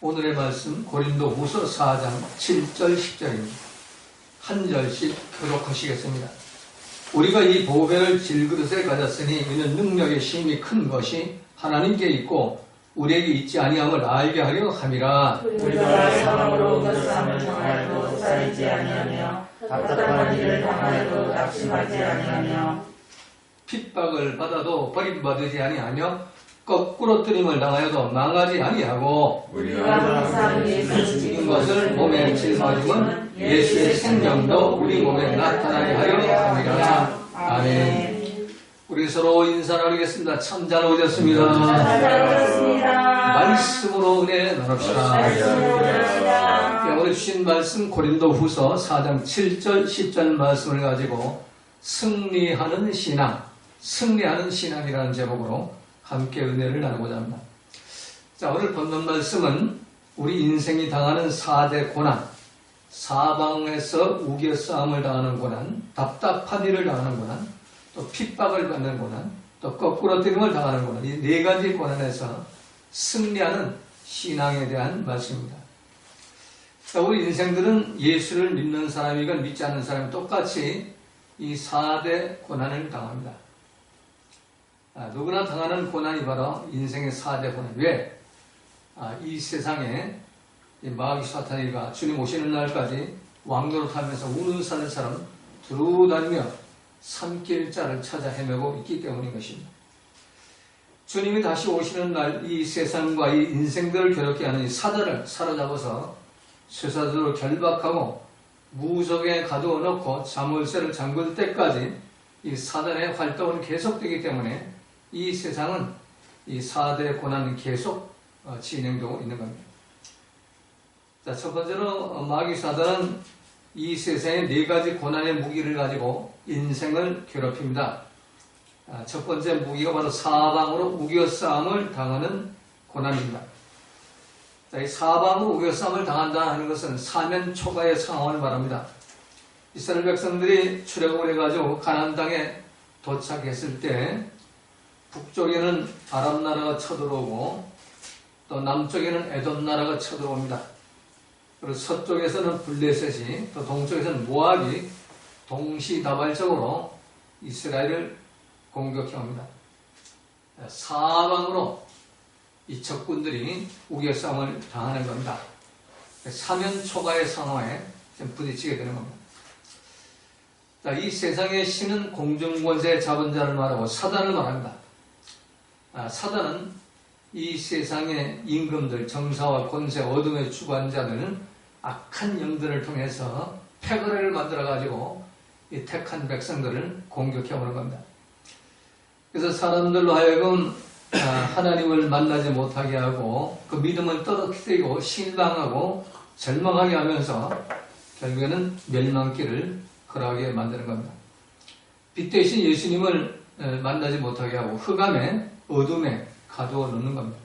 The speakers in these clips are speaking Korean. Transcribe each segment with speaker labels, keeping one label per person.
Speaker 1: 오늘의 말씀 고린도후서 4장 7절 10절입니다. 한 절씩 교독하시겠습니다. 우리가 이 보배를 질그릇에 가졌으니 이는 능력의 힘이 큰 것이 하나님께 있고 우리에게 있지 아니함을 알게 하려 함이라.
Speaker 2: 우리가 사망으로 옮겨sam을 당하여도 쌓이지 아니하며 답답한 일을 당하여도 낙심하지 아니하며
Speaker 1: 핍박을 받아도 버림받지 아니하며 거꾸러뜨림을 당하여도 망하지 아니하고
Speaker 2: 우리가 항상 예수
Speaker 1: 죽은 것을 몸에 짊어짐은 예수의 생명도 우리 몸에 나타나게 하려 함이라. 아멘. 우리 서로 인사 나누겠습니다. 참 잘 오셨습니다. 말씀으로 은혜 나눕시다. 오늘 주신 말씀 고린도후서 4장 7절 10절 말씀을 가지고 승리하는 신앙이라는 제목으로 함께 은혜를 나누고자 합니다. 자, 오늘 본문 말씀은 우리 인생이 당하는 4대 고난, 사방에서 우겨싸움을 당하는 고난, 답답한 일을 당하는 고난, 또 핍박을 받는 고난, 또 거꾸러뜨림을 당하는 고난, 이 네 가지 고난에서 승리하는 신앙에 대한 말씀입니다. 자, 우리 인생들은 예수를 믿는 사람이건 믿지 않는 사람이 똑같이 이 4대 고난을 당합니다. 누구나 당하는 고난이 바로 인생의 4대 고난. 왜? 이 세상에 이 마귀 사탄이가 주님 오시는 날까지 왕노릇하면서 우는 사람처럼 두루다니며 산길자를 찾아 헤매고 있기 때문인 것입니다. 주님이 다시 오시는 날 이 세상과 이 인생들을 괴롭게 하는 이 사단을 사로잡아서 쇠사슬로 결박하고 무속에 가두어 놓고 자물쇠를 잠글 때까지 이 사단의 활동은 계속되기 때문에 이 세상은 이 4대 고난이 계속 진행되고 있는 겁니다. 자, 첫 번째로 마귀 사단은 이 세상의 네 가지 고난의 무기를 가지고 인생을 괴롭힙니다. 첫 번째 무기가 바로 사방으로 우겨싸움을 당하는 고난입니다. 자, 이 사방으로 우겨싸움을 당한다 하는 것은 사면 초가의 상황을 말합니다. 이스라엘 백성들이 출애굽을 해가지고 가나안 땅에 도착했을 때 북쪽에는 아람 나라가 쳐들어오고 또 남쪽에는 에돔 나라가 쳐들어옵니다. 그리고 서쪽에서는 블레셋이 또 동쪽에서는 모압이 동시다발적으로 이스라엘을 공격해 옵니다. 사방으로 이 적군들이 우겨싸움을 당하는 겁니다. 사면초가의 상황에 부딪히게 되는 겁니다. 자, 이 세상의 신은 공중권세의 잡은 자를 말하고 사단을 말합니다. 사단은 이 세상의 임금들, 정사와 권세, 어둠의 주관자들은 악한 영들을 통해서 패거리를 만들어가지고 이 택한 백성들을 공격해오는 겁니다. 그래서 사람들로 하여금 하나님을 만나지 못하게 하고 그 믿음을 떨어뜨리고 실망하고 절망하게 하면서 결국에는 멸망길을 걸어가게 만드는 겁니다. 빛 대신 예수님을 만나지 못하게 하고 흑암에 어둠에 가두어 놓는 겁니다.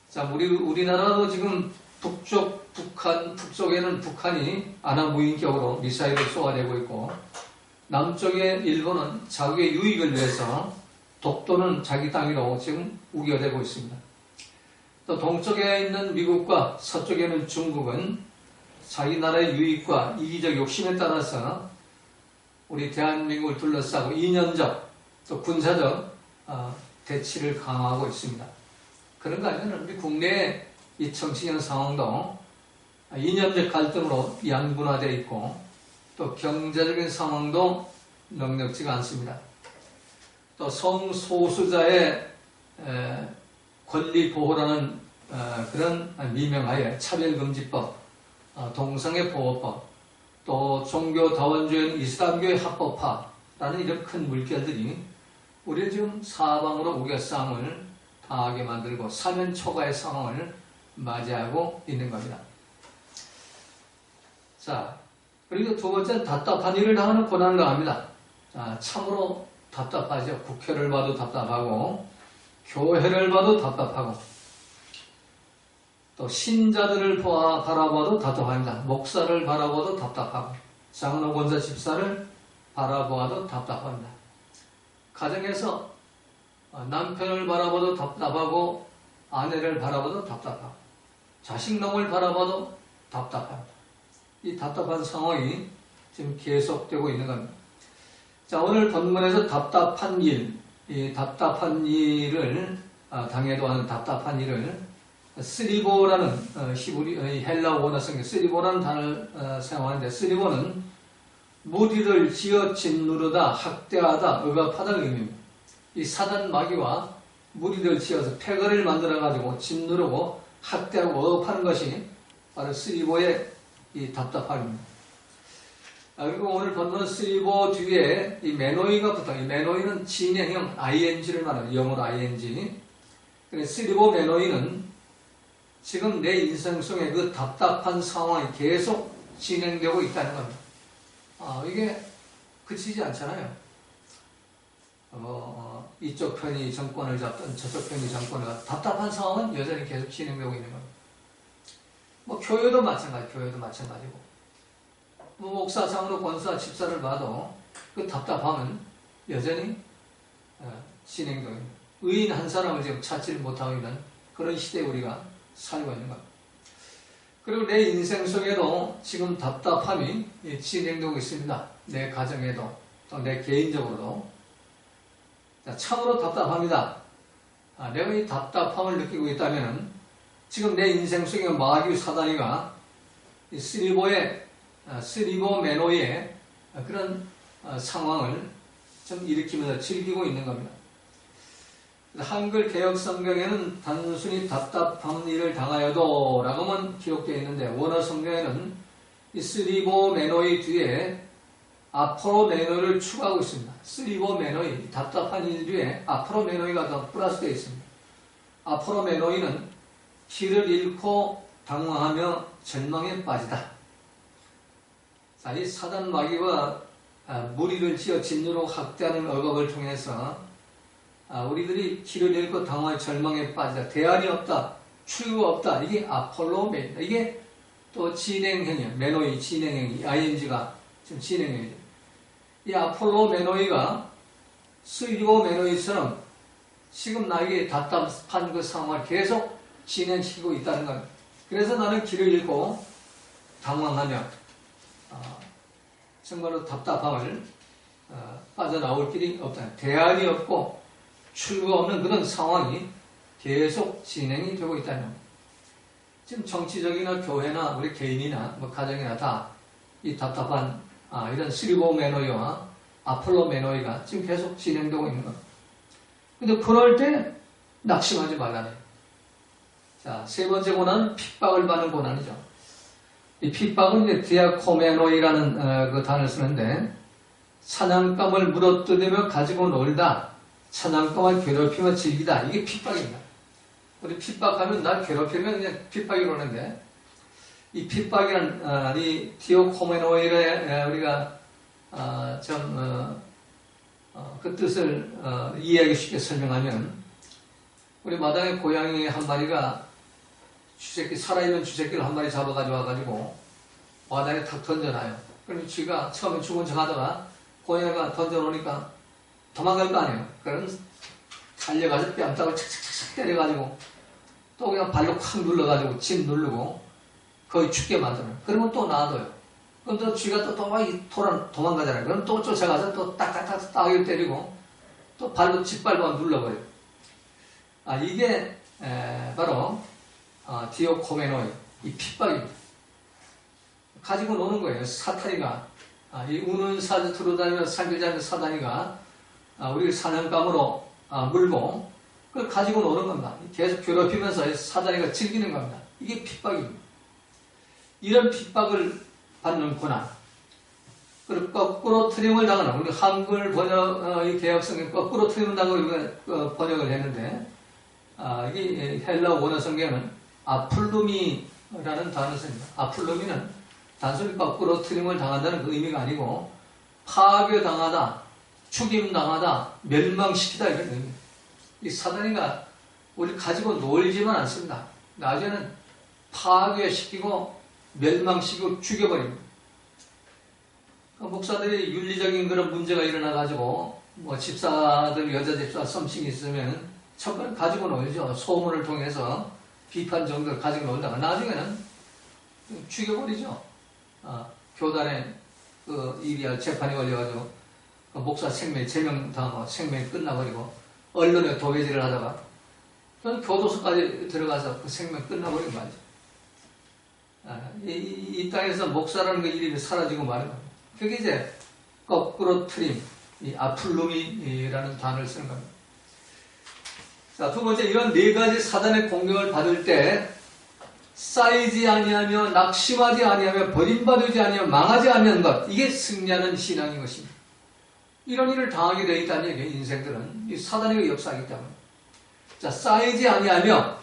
Speaker 1: 자, 우리나라도 지금 북쪽에는 북한이 안하무인격으로 미사일을 쏘아내고 있고, 남쪽의 일본은 자국의 유익을 위해서 독도는 자기 땅으로 지금 우겨대고 있습니다. 또 동쪽에 있는 미국과 서쪽에 있는 중국은 자기 나라의 유익과 이기적 욕심에 따라서 우리 대한민국을 둘러싸고 이념적 또 군사적 대치를 강화하고 있습니다. 그런가 하면 우리 국내의 이 정치적 상황도 이념적 갈등으로 양분화되어 있고 또 경제적인 상황도 넉넉지가 않습니다. 또 성소수자의 권리 보호라는 그런 미명하에 차별금지법, 동성애 보호법, 또 종교 다원주의 이슬람교의 합법화라는 이런 큰 물결들이 우리를 지금 사방으로 우겨싸움을 당하게 만들고 사면초가의 상황을 맞이하고 있는 겁니다. 자, 그리고 두 번째는 답답한 일을 당하는 고난을 당합니다. 자, 참으로 답답하죠. 국회를 봐도 답답하고 교회를 봐도 답답하고 또 신자들을 바라봐도 답답합니다. 목사를 바라봐도 답답하고 장로, 권사, 집사를 바라보아도 답답합니다. 가정에서 남편을 바라봐도 답답하고 아내를 바라봐도 답답하고 자식놈을 바라봐도 답답합니다. 이 답답한 상황이 지금 계속되고 있는 겁니다. 자, 오늘 본문에서 답답한 일, 이 답답한 일을 당해도 하는 답답한 일을 쓰리보라는 히브리 헬라 원어 성경 쓰리보라는 단어를 사용하는데, 쓰리보는 무리를 지어 짓누르다, 학대하다, 억압하다는 의미입니다. 이 사단 마귀와 무리를 지어서 패거리를 만들어 가지고 짓누르고 학대하고 억압하는 것이 바로 쓰리보의 이 답답함입니다. 그리고 오늘 본문 쓰리보 뒤에 이 메노이가 붙어. 이 메노이는 진행형 ing를 말합니다. 영어로 ing. 그래서 쓰리보 메노이는 지금 내 인생 속에 그 답답한 상황이 계속 진행되고 있다는 겁니다. 이게 그치지 않잖아요. 이쪽 편이 정권을 잡든 저쪽 편이 정권을 잡든 답답한 상황은 여전히 계속 진행되고 있는 겁니다. 교회도 마찬가지고. 목사장으로 권사, 집사를 봐도 그 답답함은 여전히 진행되고 있는, 의인 한 사람을 지금 찾지를 못하고 있는 그런 시대에 우리가 살고 있는 겁니다. 그리고 내 인생 속에도 지금 답답함이 진행되고 있습니다. 내 가정에도, 또 내 개인적으로도. 참으로 답답합니다. 내가 이 답답함을 느끼고 있다면 지금 내 인생 속에 마귀 사단이가 이 쓰리보 메노의 그런 상황을 좀 일으키면서 즐기고 있는 겁니다. 한글 개혁 성경에는 단순히 답답한 일을 당하여도 라고만 기록되어 있는데, 원어 성경에는 이 쓰리보 메노의 뒤에 아포로 메노이를 추가하고 있습니다. 쓰리보 메노이, 답답한 일 뒤에 아포로 메노이가 더 플러스되어 있습니다. 아포로 메노이는 길을 잃고 당황하며 절망에 빠지다. 자, 이 사단 마귀와 무리를 지어 짓누르고 학대하는 억압을 통해서 우리들이 길을 잃고 당황하여 절망에 빠지다. 대안이 없다. 출구가 없다. 이게 아폴로 메노이다. 이게 또 진행형이에요. 메노이, 진행형이, ing가 지금 진행형이죠. 이 아폴로 메노이가 쓰리보 메노이처럼 지금 나에게 답답한 그 상황을 계속 진행시키고 있다는 겁니다. 그래서 나는 길을 잃고 당황하며 정말로 답답함을 빠져나올 길이 없다. 대안이 없고 출구가 없는 그런 상황이 계속 진행이 되고 있다는 겁니다. 지금 정치적이나 교회나 우리 개인이나 가정이나 다 이 답답한 이런 쓰리보 메노이와 아폴로 메노이가 지금 계속 진행되고 있는 겁니다. 근데 그럴 때 낙심하지 말라네요. 자, 세 번째 고난은 핍박을 받는 고난이죠. 이 핍박은 이제 디아코메노이라는 그 단어를 쓰는데, 사냥감을 물어뜯으며 가지고 놀다, 사냥감을 괴롭히며 즐기다. 이게 핍박입니다. 우리 핍박하면 날 괴롭히면 그냥 핍박이 오는데, 이 핍박이란 이 디아코메노이를 우리가 그 뜻을 이해하기 쉽게 설명하면, 우리 마당에 고양이 한 마리가 살아있는 쥐새끼를 한 마리 잡아가지고 와가지고 마당에 탁 던져놔요. 그럼 쥐가 처음에 죽은 척 하다가 고양이가 던져놓으니까 도망갈 거 아니에요. 그럼 달려가지고 뺨따구를 착착착 때려가지고 또 그냥 발로 콱 눌러가지고 집 누르고 거의 죽게 만들어요. 그러면 또 놔둬요. 그럼 또 쥐가 또 도망가잖아요. 그럼 또 쫓아가서 또 딱딱딱 따귀를 때리고 또 발로 짓밟아 눌러버려요. 이게 바로 디오코메노이, 이 핍박입니다. 가지고 노는 거예요. 사탄이가, 이 우는 사자 들어다니면서 살길지 않는 사단이가 우리를 사냥감으로 물고 그걸 가지고 노는 겁니다. 계속 괴롭히면서 사단이가 즐기는 겁니다. 이게 핍박입니다. 이런 핍박을 받는 고난, 그리고 거꾸로 트림을 당하는, 우리 한글 번역, 이 개혁성경 거꾸로 트림을 당하고 번역을 했는데, 이게 헬라 원어 성경은 아플루미라는 단어를 씁니다. 아플루미는 단순히 거꾸로 트림을 당한다는 그 의미가 아니고 파괴당하다, 죽임당하다, 멸망시키다 이런 의미입니다. 이 사단이가 우리 가지고 놀지만 않습니다. 나중에는 파괴시키고 멸망시키고 죽여버립니다. 목사들이 윤리적인 그런 문제가 일어나가지고 집사들, 여자 집사 썸씽이 있으면 첫 번째 가지고 놀죠. 소문을 통해서 비판 정도를 가지고 놀다가 나중에는 죽여버리죠. 교단에 이리할 재판이 걸려가지고 목사 생명 제명당하고 생명이 끝나버리고 언론에 도배질을 하다가 교도소까지 들어가서 그 생명 끝나버린 말이죠. 이 땅에서 목사라는 그 이름이 사라지고 마는 겁니다. 그게 이제 거꾸로 트림, 이 아플루미라는 단어를 쓰는 겁니다. 자, 두 번째, 이런 네 가지 사단의 공격을 받을 때 쌓이지 아니하며 낙심하지 아니하며 버림받지 아니하며 망하지 아니하는 것, 이게 승리하는 신앙인 것입니다. 이런 일을 당하게 되어 있다는 얘기예요. 인생들은 이 사단의 역사이기 때문에. 자, 쌓이지 아니하며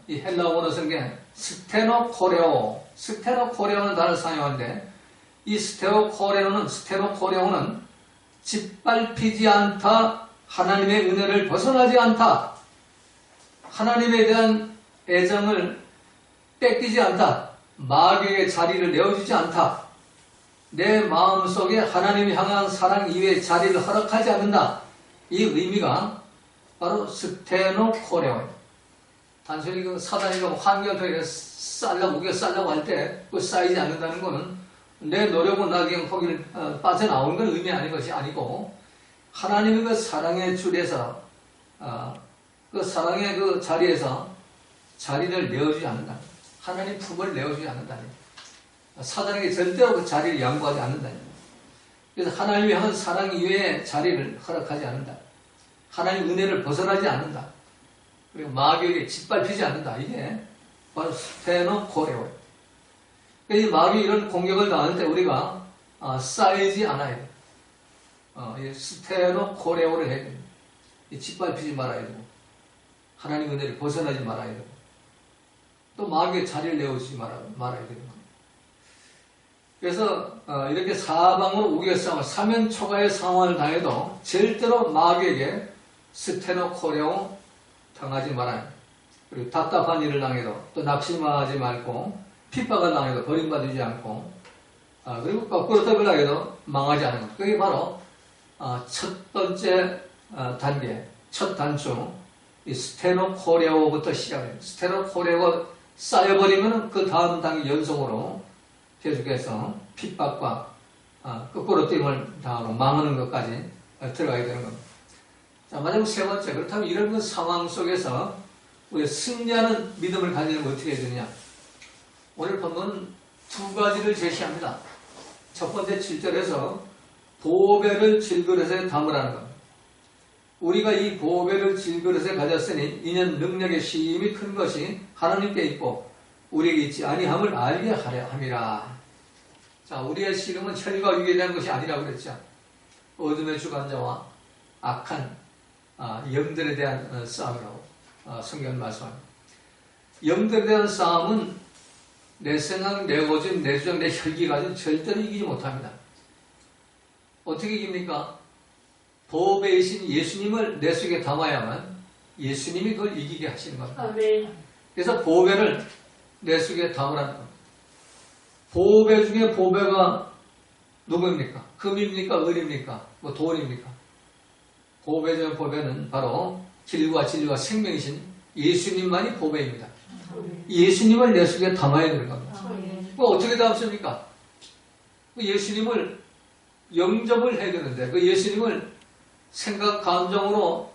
Speaker 1: 이 헬라어 원어 성경 스테노코레오는 단어를 사용하는데 이 스테노코레오는 짓밟히지 않다, 하나님의 은혜를 벗어나지 않다, 하나님에 대한 애정을 뺏기지 않다, 마귀에게 자리를 내어주지 않다, 내 마음속에 하나님이 향한 사랑 이외에 자리를 허락하지 않는다. 이 의미가 바로 스테노코레오예요. 단순히 그 사단이 환경을 통해 우겨 쌀라고 할 때 그 쌓이지 않는다는 것은 내 노력은 나중에 거기를 빠져나오는 건 의미 아닌 것이 아니고 하나님의 그 사랑의 줄에서 그 사랑의 그 자리에서 자리를 내어주지 않는다. 하나님 품을 내어주지 않는다. 사단에게 절대로 그 자리를 양보하지 않는다. 그래서 하나님이 향한 사랑 이외에 자리를 허락하지 않는다. 하나님 은혜를 벗어나지 않는다. 그리고 마귀에게 짓밟히지 않는다. 이게 바로 스테노코레오예요. 이 마귀 이런 공격을 당할 때 우리가 쌓이지 않아야 돼요. 스테노코레오를 해야 됩니다. 짓밟히지 말아야 되고 하나님 은혜를 벗어나지 말아야 되고 또 마귀의 자리를 내어주지 말아야 되는 겁니다. 그래서 이렇게 사방으로 우겨싸움을 사면초가의 상황을 당해도 절대로 마귀에게 스테노코레오 당하지 말아요. 그리고 답답한 일을 당해도 또 낙심하지 말고 핍박을 당해도 버림받지 않고 그리고 거꾸로 답을 당해도 망하지 않는 것. 그게 바로 첫 번째 단계, 첫 단추 이 스테노코레오부터 시작해요. 스테노코레오가 쌓여버리면 그 다음 단계 연속으로 계속해서 핍박과 거꾸로 뛰임을 당하고 망하는 것까지 들어가야 되는 겁니다. 자, 마지막 세 번째, 그렇다면 이런 그 상황 속에서 우리가 승리하는 믿음을 가지려면 어떻게 해야 되느냐? 오늘 본문은 두 가지를 제시합니다. 첫 번째 7절에서 보배를 질그릇에 담으라는 겁니다. 우리가 이 보배를 질그릇에 가졌으니 이는 능력의 심히 큰 것이 하나님께 있고 우리에게 있지 아니함을 알게 하려 함이라. 자, 우리의 씨름은 혈과 육에 대한 것이 아니라고 그랬죠. 어둠의 주관자와 악한 영들에 대한 싸움이라고 성경은 말씀합니다. 영들에 대한 싸움은 내 생각, 내 고집, 내 주장, 내 혈기 가지고 절대로 이기지 못합니다. 어떻게 이깁니까? 보배이신 예수님을 내 속에 담아야만 예수님이 그걸 이기게 하시는 겁니다. 그래서 보배를 내 속에 담으라는 겁니다. 보배 중에 보배가 누구입니까? 금입니까? 은입니까? 뭐 돈입니까? 보배 중에 보배는 바로 길과 진리와 생명이신 예수님만이 보배입니다. 예수님을 내 속에 담아야 되는 겁니다. 어떻게 담습니까? 예수님을 영접을 해야 되는데 그 예수님을 생각, 감정으로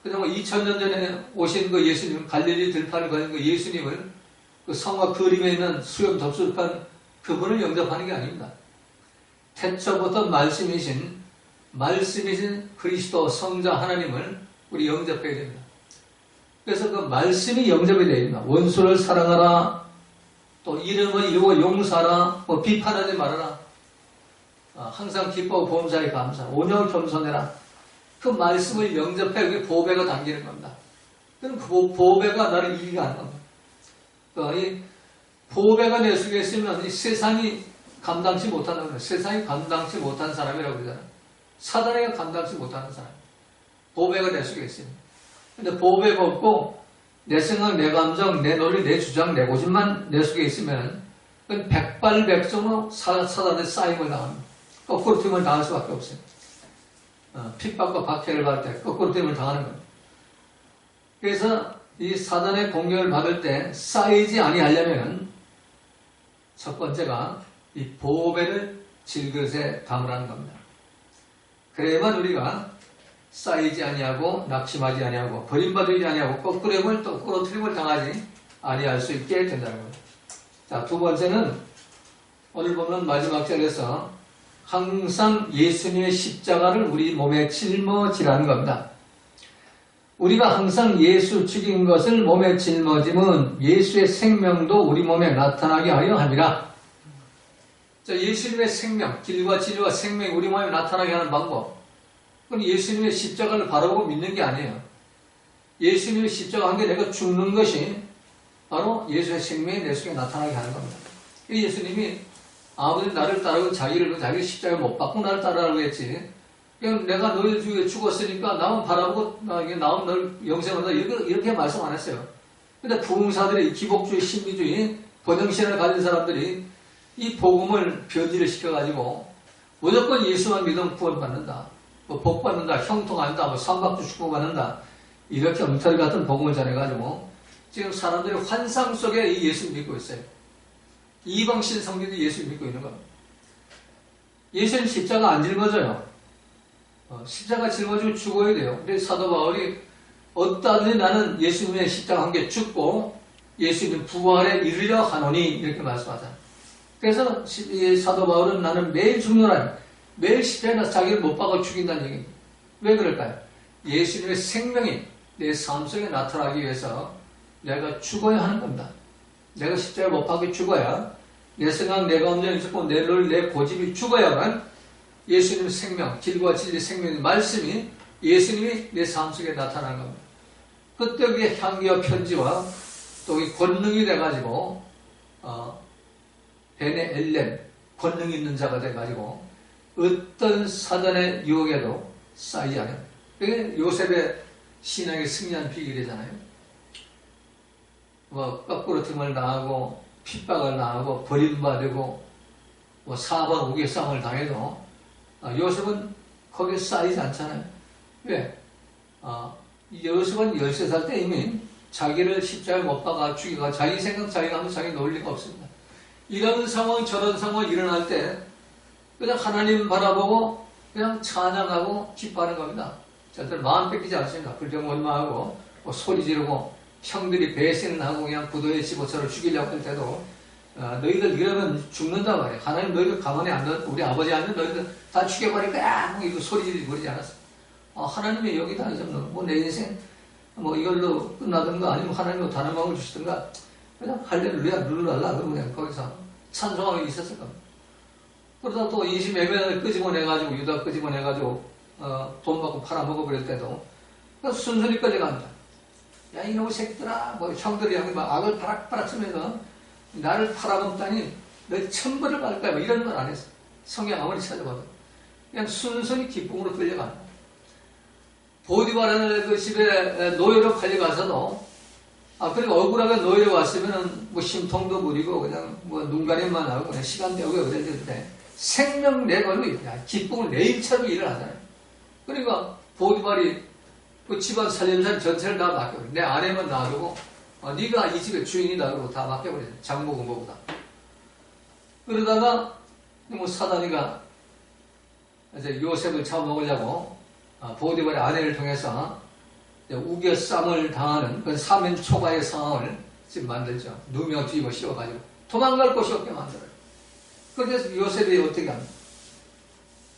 Speaker 1: 그냥 2000년 전에 오신 그 예수님, 갈릴리 들판을 가진 그 예수님을 그 성과 그림에 있는 수염 덥수룩한 그분을 영접하는 게 아닙니다. 태초부터 말씀이신 그리스도 성자 하나님을 우리 영접해야 됩니다. 그래서 그 말씀이 영접이 되어야 됩니다. 원수를 사랑하라, 또 이름을 이루고 용서하라, 뭐 비판하지 말아라, 항상 기뻐하고 범사에 감사, 온유하고 겸손해라. 그 말씀을 영접해 그게 보배가 담기는 겁니다. 그럼 그 보배가 나를 이기게 하는 겁니다. 이 보배가 내 속에 있으면 이 세상이 감당치 못하는 거예요. 세상이 감당치 못한 사람이라고 그러잖아요. 사단이가 감당치 못하는 사람. 보배가 내 속에 있습니다. 근데 보배가 없고 내 생각, 내 감정, 내 논리, 내 주장, 내 고집만 내 속에 있으면 그건 백발백중으로 사단의 쌓임을 당합니다. 거꾸로 튀임을 당할 수밖에 없어요. 핍박과 박해를 받을 때 거꾸로 튀임을 당하는 겁니다. 그래서 이 사단의 공격을 받을 때 쌓이지 아니하려면 첫 번째가 이 보배를 질그릇에 담으라는 겁니다. 그래야만 우리가 쌓이지 아니하고 낙심하지 아니하고 버림받지 아니하고 거꾸름을 또 끌어트림을 당하지 아니할 수 있게 된다는 겁니다. 자, 두 번째는 오늘 보면 마지막 절에서 항상 예수님의 십자가를 우리 몸에 짊어지라는 겁니다. 우리가 항상 예수 죽인 것을 몸에 짊어지면 예수의 생명도 우리 몸에 나타나게 하려 함이라. 자, 예수님의 생명, 길과 진리와 생명이 우리 몸에 나타나게 하는 방법. 그건 예수님의 십자가를 바라보고 믿는 게 아니에요. 예수님의 십자가 한 게 내가 죽는 것이 바로 예수의 생명이 내 속에 나타나게 하는 겁니다. 예수님이 아무리 나를 따르고 자기 십자가에 못 박고 나를 따르라고 했지. 그냥 내가 너희 주위에 죽었으니까 나만 바라보고 나면 널 영생한다 이렇게 말씀 안 했어요. 근데 부흥사들이 기복주의, 신비주의, 번영신을 가진 사람들이 이 복음을 변질을 시켜가지고 무조건 예수만 믿으면 구원받는다. 뭐 복받는다, 형통한다, 뭐 삼박주 축복받는다. 이렇게 엉터리 같은 복음을 전해가지고 지금 사람들이 환상 속에 이 예수 믿고 있어요. 이방신 성경도 예수 믿고 있는 겁니다. 예수님 십자가 안 짊어져요. 십자가 짊어지고 죽어야 돼요. 근데 사도 바울이 어떠하든지 나는 예수님의 십자가 한 개 죽고 예수님 부활에 이르려 하노니 이렇게 말씀하잖아요. 그래서 사도 바울은 나는 매일 죽노라. 매일 십자가에 자기를 못 박아 죽인다는 얘기입니다. 왜 그럴까요? 예수님의 생명이 내 삶 속에 나타나기 위해서 내가 죽어야 하는 겁니다. 내가 십자가에 못 박아 죽어야 내 생각, 내 감정이 죽고 내 고집이 죽어야만 예수님의 생명, 길과 진리 생명의 말씀이 예수님이 내 삶 속에 나타나는 겁니다. 그때 그게 향기와 편지와 또 이 권능이 돼가지고 베네 엘렘 권능 있는 자가 돼가지고 어떤 사단의 유혹에도 쌓이지 않아요. 그게 요셉의 신앙의 승리한 비결이잖아요. 뭐 거꾸로 등을 당하고 핍박을 당하고 버림받고 뭐 사방 우겨싸움을 당해도 요셉은 거기에 쌓이지 않잖아요. 왜? 요셉은 13살 때 이미 자기를 십자가에 못 박아 죽이고 자기 생각, 자기 감정, 자기 논리가 없습니다. 이런 상황, 저런 상황이 일어날 때 그냥 하나님 바라보고 그냥 찬양하고 기뻐하는 겁니다. 저들 마음 뺏기지 않습니다. 불평 원망하고 뭐 소리 지르고 형들이 배신을 하고 그냥 구도에 집어쳐서 죽이려고 할 때도 너희들 이러면 죽는다 말이야. 하나님 너희들 가만히 안 둬. 우리 아버지 아니면 너희들 다 죽여버릴 거야. 뭐 이거 소리 지르고 그러지 않았어. 하나님이 여기다 있으면 뭐 내 인생 뭐 이걸로 끝나든가 아니면 하나님으로 다른 마음을 주시든가 그냥 할렐루야 누르랄라 그러면 그냥 거기서 찬송하고 있었을 겁니다. 그러다 또 20몇 명을 끄집어내가지고 유다 끄집어내가지고 돈 받고 팔아먹어버릴 때도 순순히 끌려갑니다. 야 이놈의 새끼들아 뭐 형들이 여기 막 악을 바락바락 쓰면서 나를 팔아먹다니 너 천벌을 받을 거야 뭐 이런 걸 안 했어. 성경 아무리 찾아봐도 그냥 순순히 기쁨으로 끌려갑니다. 보디바라는 그 집에 노예로 팔려가서도 그리고 억울하게 노예로 왔으면은 뭐 심통도 부리고 그냥 뭐 눈가림만 하고 그냥 시간 때우고 그랬는데 생명 내걸로 기쁨을 내일처럼 일을 하잖아요. 그러니까 보디발이 그 집안 살림살 전체를 다 맡겨버려. 내 아내만 놔두고 네가 이 집의 주인이다 그러고 다 맡겨버려요. 장보고 뭐보다. 그러다가 뭐 사단이가 이제 요셉을 잡아먹으려고 보디발의 아내를 통해서 우겨쌈을 당하는 그 사면초가의 상황을 지금 만들죠. 누명 뒤집어 씌워가지고 도망갈 곳이 없게 만들어요. 그래서 요셉이 어떻게 합니까?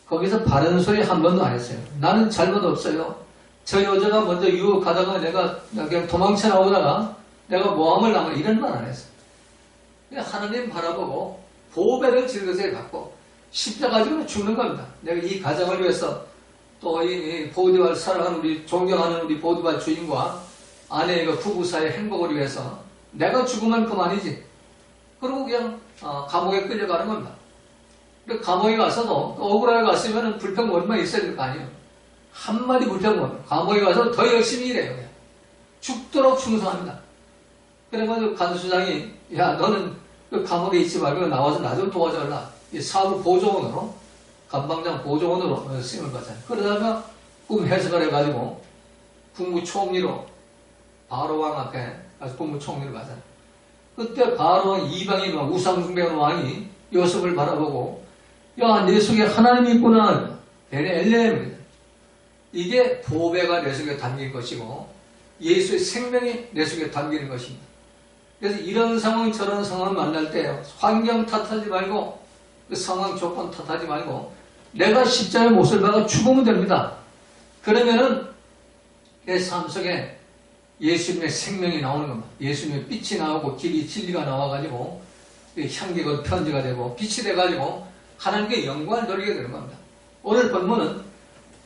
Speaker 1: 거기서 바른 소리 한 번도 안 했어요. 나는 잘못 없어요. 저 여자가 먼저 유혹하다가 내가 그냥 도망쳐 나오다가 내가 모함을 당한 이런 말 안 했어요. 그냥 하나님 바라보고 보배를 질것에 갖고 십자가 가지고 죽는 겁니다. 내가 이 가정을 위해서 또 이 보디발 사랑하는 우리 존경하는 우리 보디발 주인과 아내의 부부 사이의 행복을 위해서 내가 죽으면 그만이지. 그리고 그냥 감옥에 끌려가는 겁니다. 감옥에 가서도 억울하게 갔으면 불평 원만 있어야 될 거 아니에요. 한마디 불평 원. 감옥에 가서 더 열심히 일해요. 그냥. 죽도록 충성합니다. 그래가지고 간수장이 야 너는 그 감옥에 있지 말고 나와서 나 좀 도와줘라. 이 사부 보조원으로 감방장 보조원으로 쓰임을 받잖아요. 그러다가 꿈 해석을 해가지고 국무총리로 바로왕 앞에 가서 국무총리를 받아요. 그때 바로왕 이방인 우상숭배하는 왕이 요셉을 바라보고 야, 내 속에 하나님이 있구나. 엘레입니다. 이게 보배가 내 속에 담긴 것이고 예수의 생명이 내 속에 담기는 것입니다. 그래서 이런 상황 저런 상황 만날 때 환경 탓하지 말고 그 상황 조건 탓하지 말고 내가 십자가의 못을 박아 죽으면 됩니다. 그러면은 내 삶 속에 예수님의 생명이 나오는 겁니다. 예수님의 빛이 나오고 길이 진리가 나와가지고 향기가 편지가 되고 빛이 돼가지고 하나님께 영광을 돌리게 되는 겁니다. 오늘 본문은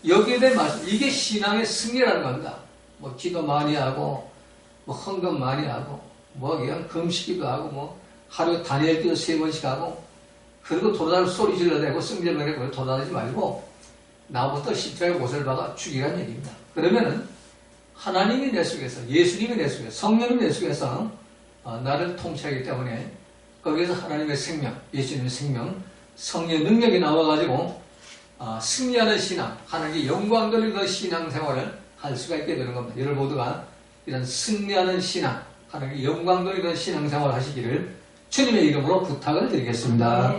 Speaker 1: 여기에 대한 말씀, 이게 신앙의 승리라는 겁니다. 뭐 기도 많이 하고 뭐 헌금 많이 하고 뭐 그냥 금식기도 하고 뭐 하루에 다니엘 기도 3번씩 하고 그리고 돌아다니고 소리 질러대고 승질내고 돌아다니지 말고 나부터 십자가의 못을 박아 죽이라는 얘기입니다. 그러면은 하나님이 내 속에서, 예수님이 내 속에서, 성령이 내 속에서 나를 통치하기 때문에 거기에서 하나님의 생명, 예수님의 생명, 성령의 능력이 나와가지고 승리하는 신앙, 하나님께 영광 돌리는 신앙생활을 할 수가 있게 되는 겁니다. 여러분 모두가 이런 승리하는 신앙, 하나님께 영광 돌리는 신앙생활을 하시기를 주님의 이름으로 부탁을 드리겠습니다.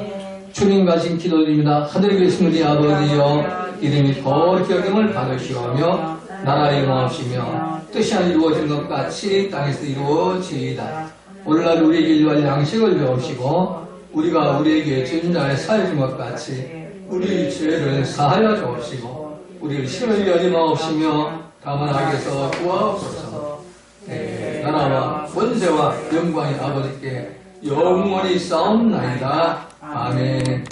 Speaker 1: 주님 가신 기도드립니다. 하늘에 계신 우리 아버지여, 이름이 거룩히 여김을 받으시오며 나라의 영화없이며 뜻이 이루어진 것 같이 땅에서 이루어지이다. 오늘날 우리에게 일용할 양식을 주옵시고 우리가 우리에게 죄진 자에 사해준 것 같이 우리 죄를 사하여 주옵시고 우리를 시험에 하지 마옵시며 다만 악에서 구하옵소서. 나라와 권세와 영광이 아버지께 영원히 싸움나이다. 아멘.